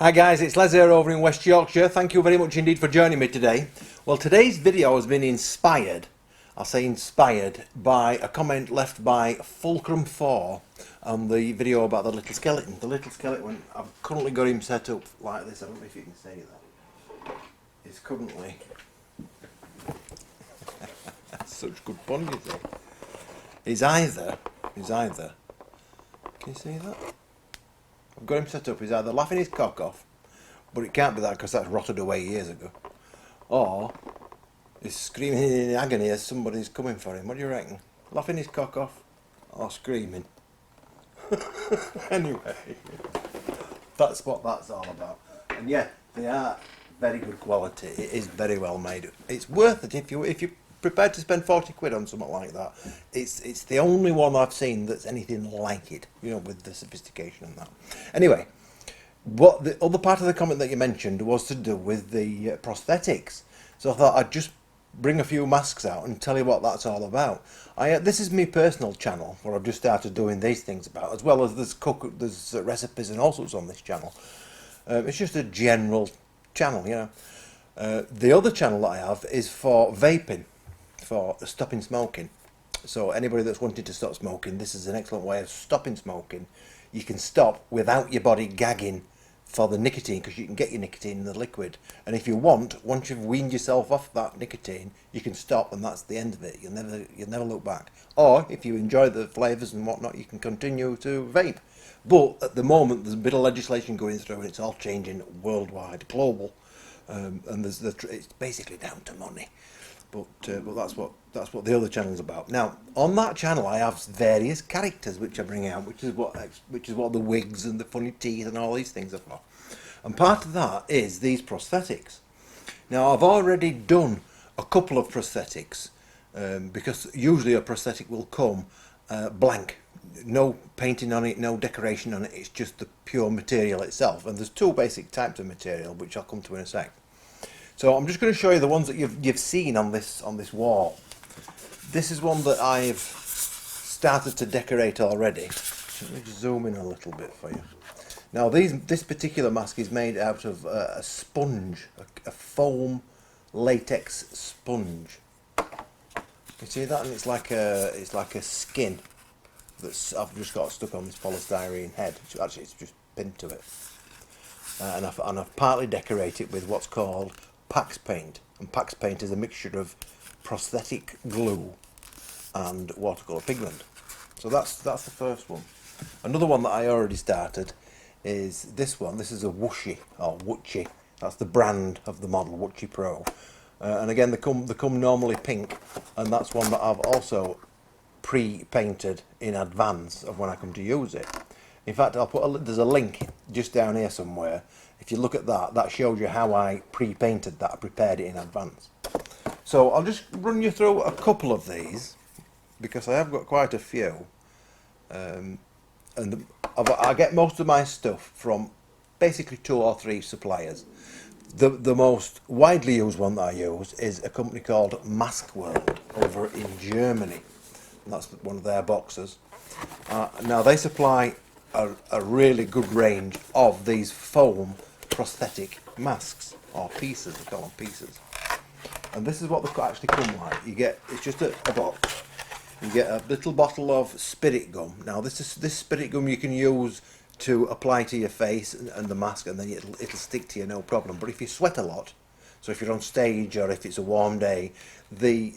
Hi guys, it's Les here over in West Yorkshire. Thank you very much indeed for joining me today. Well, today's video has been inspired, I'll say inspired, by a comment left by Fulcrum4 on the video about the little skeleton. The little skeleton, I've currently got him set up like this. I don't know if you can see that. It's currently... Such good fun, you think? He's either... Can you see that? I've got him set up. He's either laughing his cock off, but it can't be that because that's rotted away years ago, or he's screaming in agony as somebody's coming for him. What do you reckon? Laughing his cock off or screaming? Anyway, that's what that's all about. And yeah, they are very good quality. It is very well made. It's worth it if you're prepared to spend 40 quid on something like that. It's the only one I've seen that's anything like it, you know, with the sophistication and that. Anyway, what the other part of the comment that you mentioned was to do with the prosthetics. So I thought I'd just bring a few masks out and tell you what that's all about. This is my personal channel where I've just started doing these things about, as well as there's recipes and all sorts on this channel. It's just a general channel, you know. The other channel that I have is for vaping, for stopping smoking. So anybody that's wanting to stop smoking, this is an excellent way of stopping smoking. You can stop without your body gagging for the nicotine, because you can get your nicotine in the liquid. And if you want, once you've weaned yourself off that nicotine, you can stop, and that's the end of it. You'll never look back. Or if you enjoy the flavours and whatnot, you can continue to vape. But at the moment, there's a bit of legislation going through, and it's all changing worldwide, global, and it's basically down to money. But that's what the other channel's about. Now, on that channel, I have various characters which I bring out, which is what the wigs and the funny teeth and all these things are for. And part of that is these prosthetics. Now, I've already done a couple of prosthetics, because usually a prosthetic will come blank, no painting on it, no decoration on it. It's just the pure material itself. And there's two basic types of material, which I'll come to in a sec. So I'm just going to show you the ones that you've seen on this wall. This is one that I've started to decorate already. Let me just zoom in a little bit for you. Now this particular mask is made out of a sponge, a foam latex sponge. You see that, and it's like a skin that's I've just got stuck on this polystyrene head. Actually, it's just pinned to it, and I've partly decorated with what's called Pax paint, and Pax paint is a mixture of prosthetic glue and watercolour pigment. So that's the first one. Another one that I already started is this one. This is a Woochie, or Woochie. That's the brand of the model, Woochie Pro. And again, they come normally pink, and that's one that I've also pre-painted in advance of when I come to use it. In fact, there's a link just down here somewhere. If you look at that, that shows you how I pre-painted that. I prepared it in advance. So I'll just run you through a couple of these, because I have got quite a few. And I get most of my stuff from basically 2 or 3 suppliers. The most widely used one that I use is a company called Maskworld over in Germany. And that's one of their boxes. Now they supply a really good range of these foam prosthetic masks, or pieces. They call them pieces. And this is what they actually come like. It's just a box. You get a little bottle of spirit gum. Now this spirit gum you can use to apply to your face and the mask, and then it'll stick to you, no problem. But if you sweat a lot, so if you're on stage or if it's a warm day, the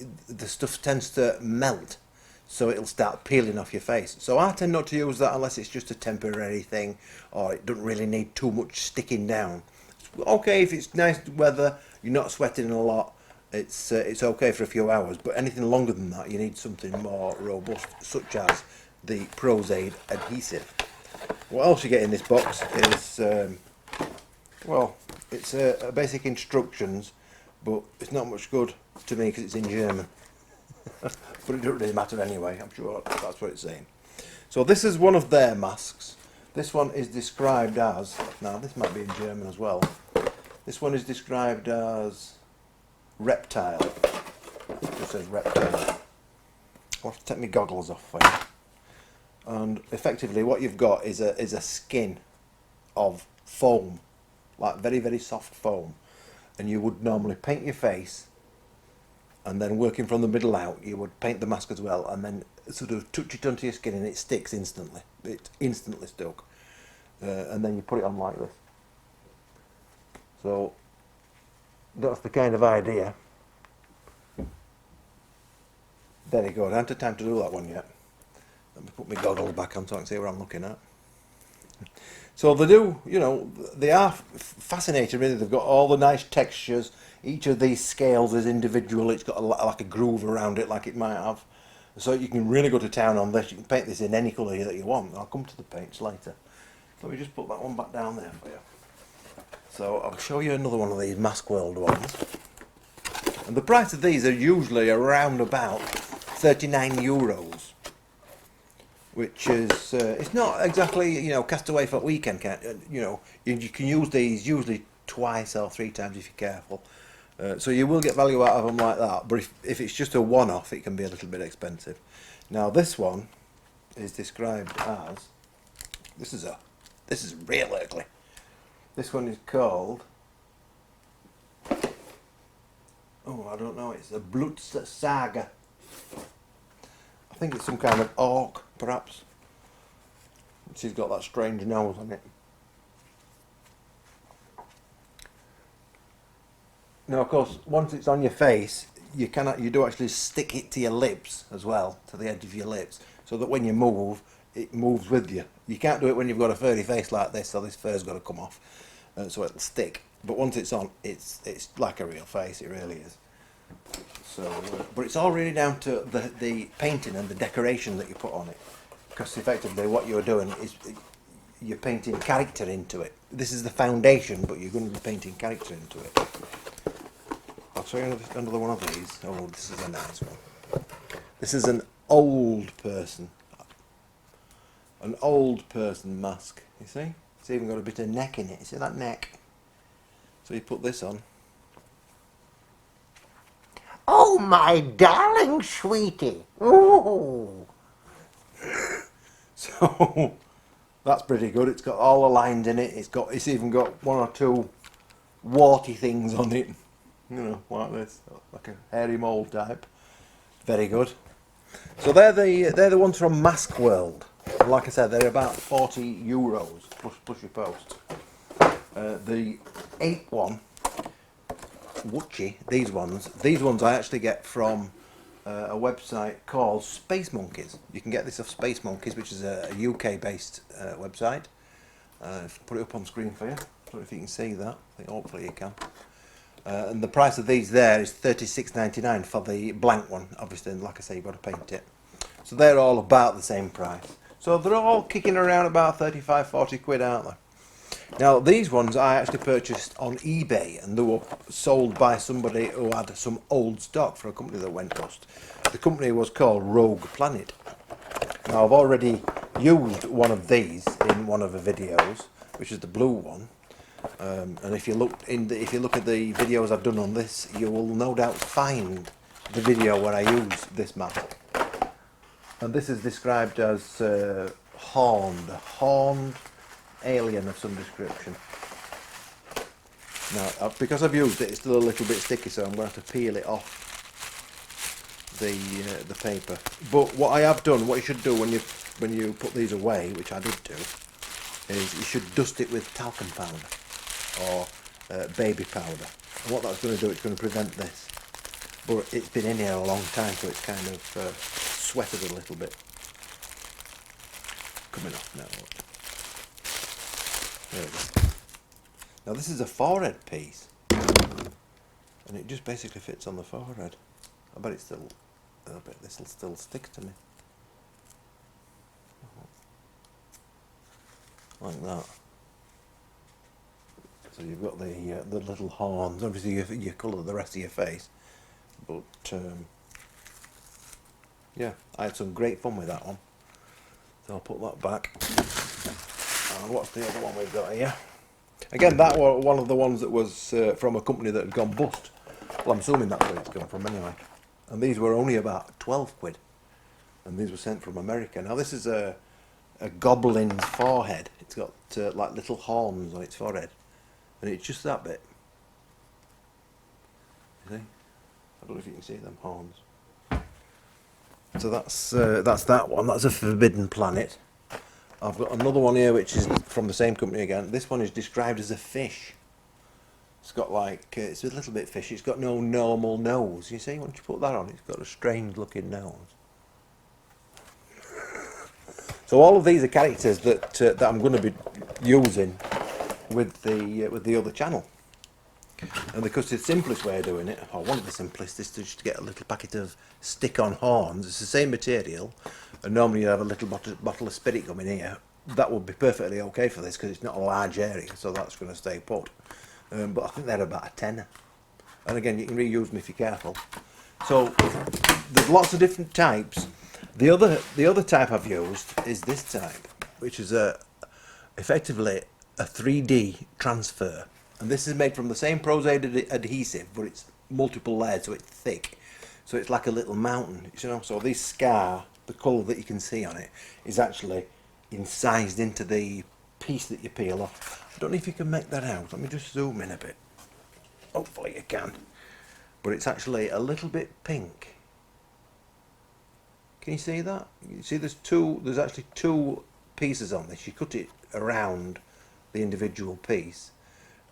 stuff tends to melt, so it'll start peeling off your face. So I tend not to use that unless it's just a temporary thing, or it doesn't really need too much sticking down. It's okay if it's nice weather, you're not sweating a lot, it's okay for a few hours. But anything longer than that, you need something more robust, such as the Prosthetic adhesive. What else you get in this box is, well, it's basic instructions, but it's not much good to me because it's in German. But it doesn't really matter anyway, I'm sure that's what it's saying. So this is one of their masks. This one is described as, now this might be in German as well, this one is described as reptile. It just says reptile. I'll have to take my goggles off for you. And effectively what you've got is a skin of foam like very, very soft foam. And you would normally paint your face, and then working from the middle out, you would paint the mask as well, and then sort of touch it onto your skin, and it sticks instantly. It instantly stuck. And then you put it on like this. So that's the kind of idea. Very good. I haven't had time to do that one yet. Let me put my goggles back on so I can see what I'm looking at. So they do, you know, they are fascinating really. They've got all the nice textures. Each of these scales is individual. It's got like a groove around it, like it might have. So you can really go to town on this. You can paint this in any colour that you want. I'll come to the paints later. Let me just put that one back down there for you. So I'll show you another one of these Maskworld ones. And the price of these are usually around about €39, which is it's not exactly, you know, cast away for weekend. You know, you can use these usually twice or three times if you're careful. So you will get value out of them like that. But if it's just a one-off, it can be a little bit expensive. Now this one is described as this is real ugly. This one is called, oh, I don't know, it's a Blutsaga. I think it's some kind of orc, perhaps. She's got that strange nose on it. Now, of course, once it's on your face, you do actually stick it to your lips as well, to the edge of your lips, so that when you move, it moves with you. You can't do it when you've got a furry face like this, so this fur's got to come off, so it'll stick. But once it's on, it's like a real face. It really is. So, but it's all really down to the painting and the decoration that you put on it, because effectively what you're doing is you're painting character into it. This is the foundation, but you're going to be painting character into it. I'll show you another one of these. Oh, this is a nice one. This is an old person. An old person mask, you see? It's even got a bit of neck in it. You see that neck? So you put this on. Oh, my darling sweetie. Ooh. So that's pretty good. It's got all the lines in it. It's even got one or two warty things on it. You know, like this, like a hairy mole type. Very good. So they're the ones from Maskworld. Like I said, they're about €40 plus your post. The 8 one, Woochie, these ones I actually get from a website called Spacemonkeys. You can get this off Spacemonkeys, which is a UK based website. Put it up on screen for you. I don't know if you can see that. I think hopefully you can. And the price of these there is $36.99 for the blank one. Obviously, like I say, you've got to paint it. So they're all about the same price. So they're all kicking around about 35, 40 quid, aren't they? Now these ones I actually purchased on eBay, and they were sold by somebody who had some old stock for a company that went bust. The company was called Rogue Planet. Now I've already used one of these in one of the videos, which is the blue one. And if you look at the videos I've done on this, you will no doubt find the video where I use this mask. And this is described as a horned alien of some description. Now, because I've used it, it's still a little bit sticky, so I'm going to have to peel it off the paper. But what I have done, what you should do when you put these away, which I did do, is you should dust it with talcum powder or baby powder. And what that's going to do, it's going to prevent this. But it's been in here a long time, so it's kind of sweated a little bit. Coming off now. There it is. Now this is a forehead piece, and it just basically fits on the forehead. I bet this will still stick to me. Like that. So you've got the little horns. Obviously you colour the rest of your face, but yeah, I had some great fun with that one. So I'll put that back. And what's the other one we've got here? Again, that was one of the ones that was from a company that had gone bust. Well, I'm assuming that's where it's come from anyway. And these were only about 12 quid. And these were sent from America. Now this is a goblin's forehead. It's got like little horns on its forehead. and it's just that bit. You see? I don't know if you can see them horns. So that's that one. That's a Forbidden Planet. I've got another one here which is from the same company again. This one is described as a fish. It's got like, it's a little bit fishy. It's got no normal nose. You see, once you put that on, it's got a strange looking nose. So all of these are characters that I'm going to be using with the other channel. And because the simplest way of doing it, or one of the simplest, is to just get a little packet of stick-on horns. It's the same material, and normally you have a little bottle of spirit gum in here. That would be perfectly okay for this because it's not a large area, so that's going to stay put. But I think they're about a tenner. And again, you can reuse them if you're careful. So there's lots of different types. The other type I've used is this type, which is effectively a 3D transfer. And this is made from the same Prosthetic adhesive, but it's multiple layers, so it's thick. So it's like a little mountain, you know. So this scar, the colour that you can see on it, is actually incised into the piece that you peel off. I don't know if you can make that out. Let me just zoom in a bit. Hopefully you can. But it's actually a little bit pink. Can you see that? You see there's actually two pieces on this. You cut it around the individual piece.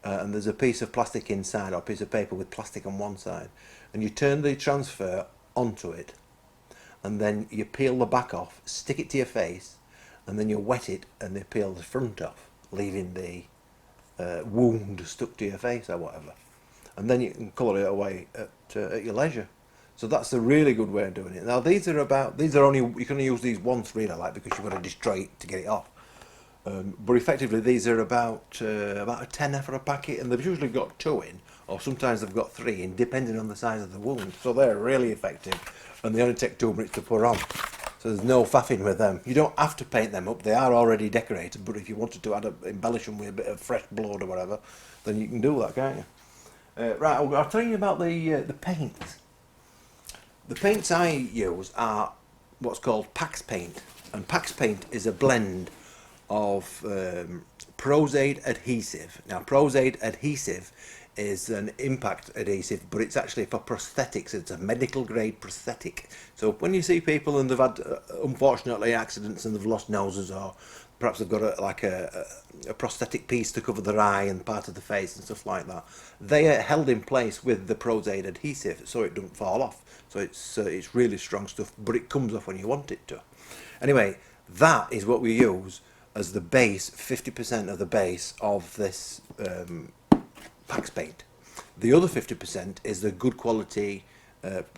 And there's a piece of plastic inside, or a piece of paper with plastic on one side, and you turn the transfer onto it, and then you peel the back off, stick it to your face, and then you wet it and they peel the front off, leaving the wound stuck to your face or whatever, and then you can colour it away at your leisure. So that's a really good way of doing it. Now these are only, you can only use these once really, like, because you've got to destroy it to get it off. But effectively these are about a tenner for a packet, and they've usually got 2 in, or sometimes they've got 3 in, depending on the size of the wound. So they're really effective, and they only take 2 minutes to put on. So there's no faffing with them. You don't have to paint them up, they are already decorated, but if you wanted to embellish them with a bit of fresh blood or whatever, then you can do that, can't you? Right, I'll tell you about the paints. The paints I use are what's called Pax paint, and Pax paint is a blend of Prosthetic adhesive. Now Prosthetic adhesive is an impact adhesive, but it's actually for prosthetics. It's a medical grade prosthetic. So when you see people and they've had unfortunately accidents and they've lost noses, or perhaps they've got a prosthetic piece to cover their eye and part of the face and stuff like that, they are held in place with the Prosthetic adhesive so it doesn't fall off. So it's really strong stuff, but it comes off when you want it to. Anyway, that is what we use as the base, 50% of the base of this Pax paint. The other 50% is the good quality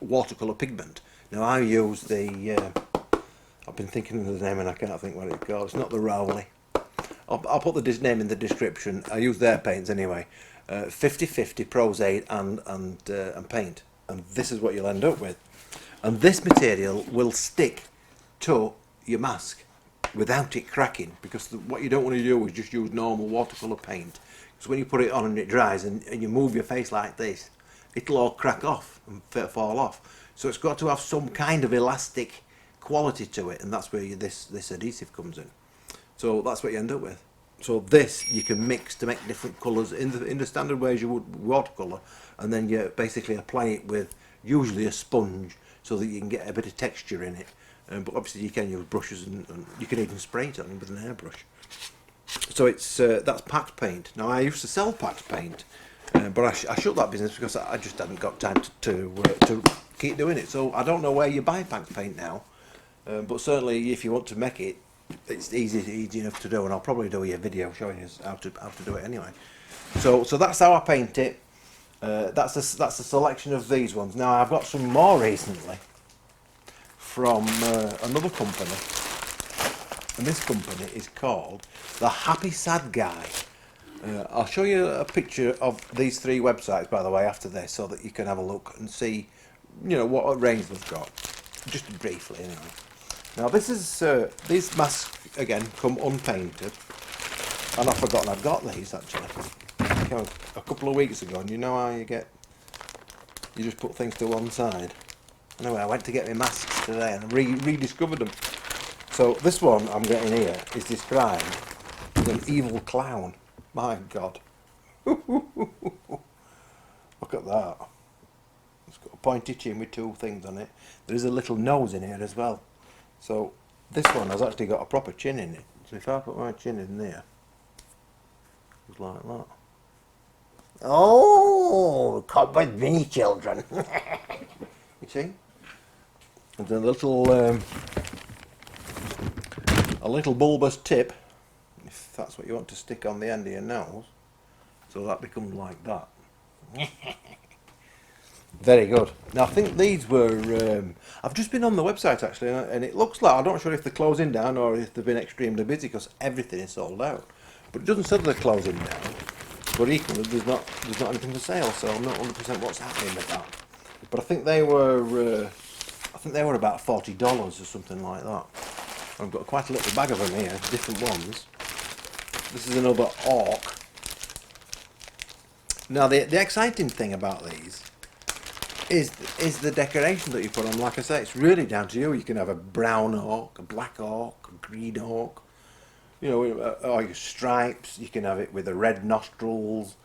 watercolour pigment. Now I use I've been thinking of the name and I can't think what it's called. It's not the Rowley. I'll put the name in the description. I use their paints anyway. 50-50 Prosthetic and paint. And this is what you'll end up with. And this material will stick to your mask without it cracking, because what you don't want to do is just use normal watercolour paint, because when you put it on and it dries and you move your face like this, it'll all crack off and fall off. So it's got to have some kind of elastic quality to it, and that's where this adhesive comes in. So that's what you end up with. So this you can mix to make different colours in the standard ways you would watercolour, and then you basically apply it with usually a sponge so that you can get a bit of texture in it. But obviously you can use brushes, and you can even spray it on with an airbrush. So it's that's Pax paint. Now I used to sell Pax paint, but I shut that business because I just hadn't got time to keep doing it. So I don't know where you buy Pax paint now, but certainly if you want to make it, it's easy enough to do, and I'll probably do a video showing us how to do it anyway. So that's how I paint it. That's a selection of these ones. Now I've got some more recently from another company, and this company is called the Happy Sad Guy. I'll show you a picture of these 3 websites, by the way, after this, so that you can have a look and see, you know, what range they've got, just briefly anyway. Now this is these masks again come unpainted, and I've forgotten I've got these actually. Came a couple of weeks ago, and you know how you just put things to one side. Anyway, I went to get my masks today and rediscovered them. So this one I'm getting here is described as an evil clown. My God. Look at that. It's got a pointy chin with two things on it. There is a little nose in here as well. So this one has actually got a proper chin in it. So if I put my chin in there, it's like that. Oh, come with me, children. You see? And then a little bulbous tip, if that's what you want to stick on the end of your nose. So that becomes like that. Very good. Now I think these were, I've just been on the website actually, and it looks like, I'm not sure if they're closing down or if they've been extremely busy because everything is sold out. But it doesn't say they're closing down, but equally there's not anything for sale, so I'm not 100% what's happening with that. But I think they were about $40 or something like that. I've got quite a little bag of them here, different ones. This is another orc. Now the exciting thing about these is the decoration that you put on. Like I say, it's really down to you. You can have a brown orc, a black orc, a green orc, you know, or your stripes. You can have it with the red nostrils.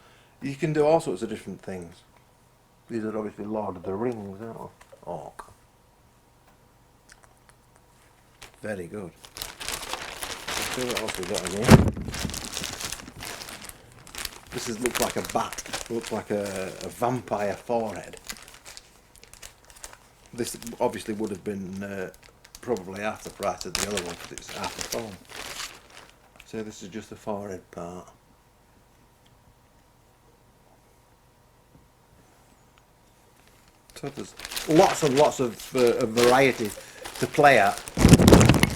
You can do all sorts of different things. These are obviously Lord of the Rings, aren't they? Orc. Very good. Let's see what else we got in here. Looks like a bat. Looks like a vampire forehead. This obviously would have been probably half the price of the other one because it's half the foam. So this is just the forehead part. So there's lots and lots of variety to play at.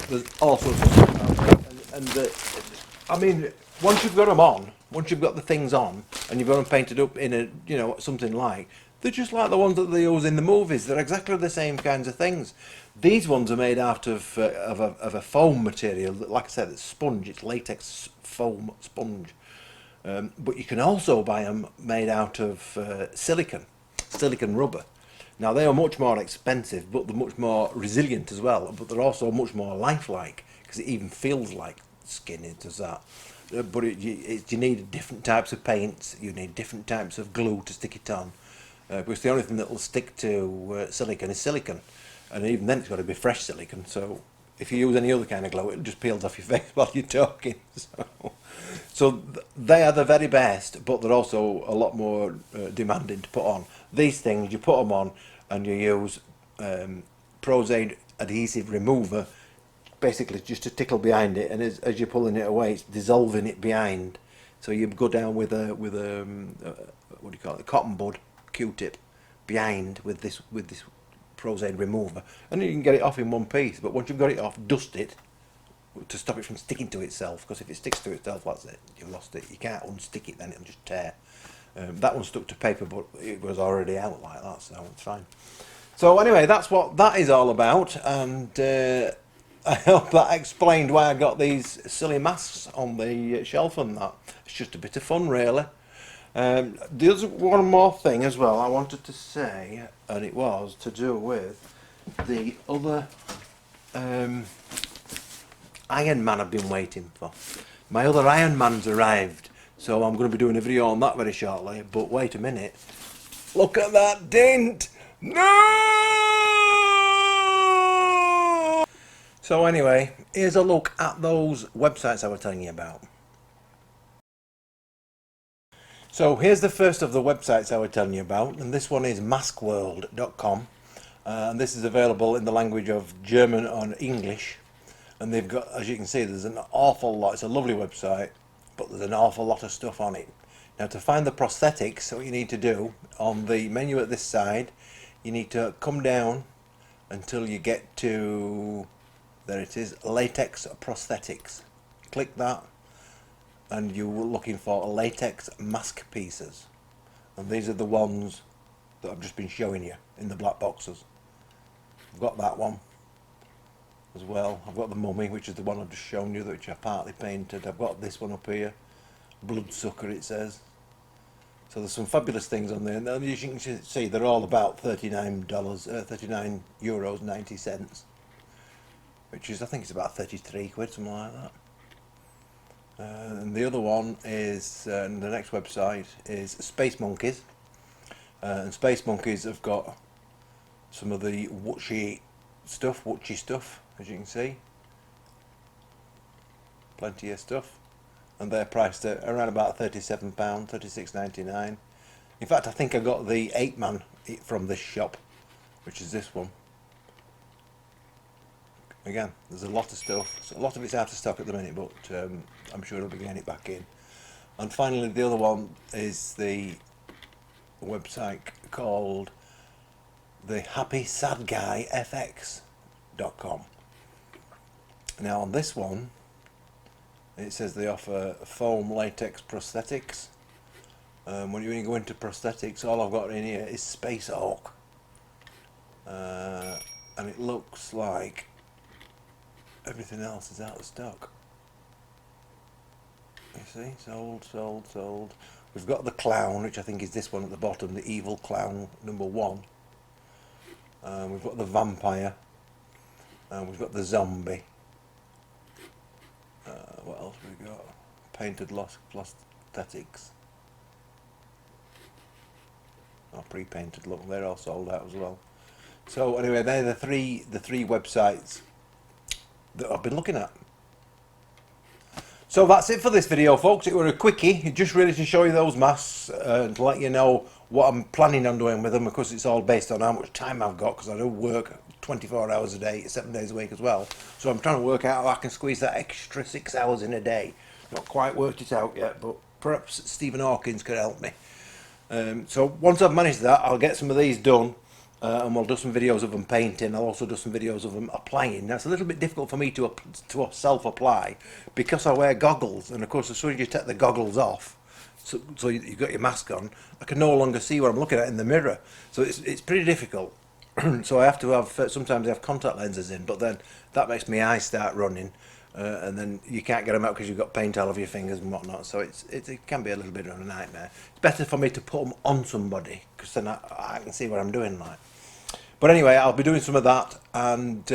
There's all sorts of stuff. I mean, once you've got them on, once you've got the things on, and you've got them painted up in a, you know, something like, they're just like the ones that they use in the movies. They're exactly the same kinds of things. These ones are made out of a foam material. Like I said, it's sponge. It's latex foam sponge. But you can also buy them made out of silicon rubber. Now they are much more expensive, but they're much more resilient as well. But they're also much more lifelike because it even feels like skin. It does that. But you need different types of paints. You need different types of glue to stick it on. Because the only thing that will stick to silicon is silicon, and even then it's got to be fresh silicon. So if you use any other kind of glue, it just peels off your face while you're talking. So they are the very best, but they're also a lot more demanding to put on. These things, you put them on and you use Prosthetic adhesive remover, basically just to tickle behind it, and as you're pulling it away, it's dissolving it behind. So you go down with a what do you call it, a cotton bud Q-tip behind with this Prosthetic remover, and you can get it off in one piece. But once you've got it off, dust it to stop it from sticking to itself, because if it sticks to itself, that's it, you've lost it. You can't unstick it, then it'll just tear. That one stuck to paper, but it was already out like that, so it's fine. So anyway, that's what that is all about, and I hope that explained why I got these silly masks on the shelf and that. It's just a bit of fun, really. There's one more thing as well I wanted to say, and it was to do with the other Iron Man I've been waiting for. My other Iron Man's arrived, so I'm going to be doing a video on that very shortly. But wait a minute, look at that dent! No! So anyway, here's a look at those websites I was telling you about. So here's the first of the websites I was telling you about, and this one is Maskworld.com, and this is available in the language of German and English, and they've got, as you can see, there's an awful lot. It's a lovely website, but there's an awful lot of stuff on it. Now to find the prosthetics, what you need to do, on the menu at this side, you need to come down until you get to, there it is, Latex Prosthetics. Click that, and you're looking for latex mask pieces, and these are the ones that I've just been showing you in the black boxes. I've got that one as well. I've got the mummy, which is the one I've just shown you, which I partly painted. I've got this one up here, bloodsucker it says. So there's some fabulous things on there, and as you can see, they're all about €39.90, which is, I think it's about 33 quid, something like that. And the other one is, the next website is Spacemonkeys. And Spacemonkeys have got some of the Woochie stuff, as you can see. Plenty of stuff. And they're priced at around about £37, £36.99. In fact, I think I got the 8-man from this shop, which is this one. Again, there's a lot of stuff. So a lot of it's out of stock at the minute, but I'm sure I'll be getting it back in. And finally, the other one is the website called the happysadguyfx.com. Now on this one, it says they offer foam latex prosthetics. When you go into prosthetics, all I've got in here is Space Hawk, and it looks like everything else is out of stock. You see, sold. We've got the clown, which I think is this one at the bottom, the evil clown #1. We've got the vampire, and we've got the zombie. What else have we got? Painted prosthetics. Or pre-painted look, they're all sold out as well. So anyway, they're the three websites that I've been looking at. So that's it for this video, folks. It was a quickie, just really to show you those masks and to let you know what I'm planning on doing with them. Of course, it's all based on how much time I've got, because I do work 24 hours a day, 7 days a week as well. So I'm trying to work out how I can squeeze that extra 6 hours in a day. Not quite worked it out yet, but perhaps Stephen Hawkins could help me. So once I've managed that, I'll get some of these done, and we'll do some videos of them painting. I'll also do some videos of them applying. That's a little bit difficult for me to self-apply because I wear goggles, and of course as soon as you take the goggles off, so you've got your mask on, I can no longer see what I'm looking at in the mirror. So it's pretty difficult. So I have to have, sometimes I have contact lenses in, but then that makes my eyes start running. And then you can't get them out because you've got paint all over your fingers and whatnot, so it can be a little bit of a nightmare. It's better for me to put them on somebody, because then I can see what I'm doing like. But anyway, I'll be doing some of that, and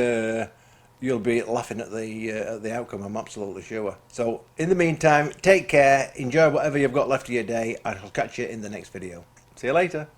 you'll be laughing at the outcome, I'm absolutely sure. So in the meantime, take care, enjoy whatever you've got left of your day, and I'll catch you in the next video. See you later.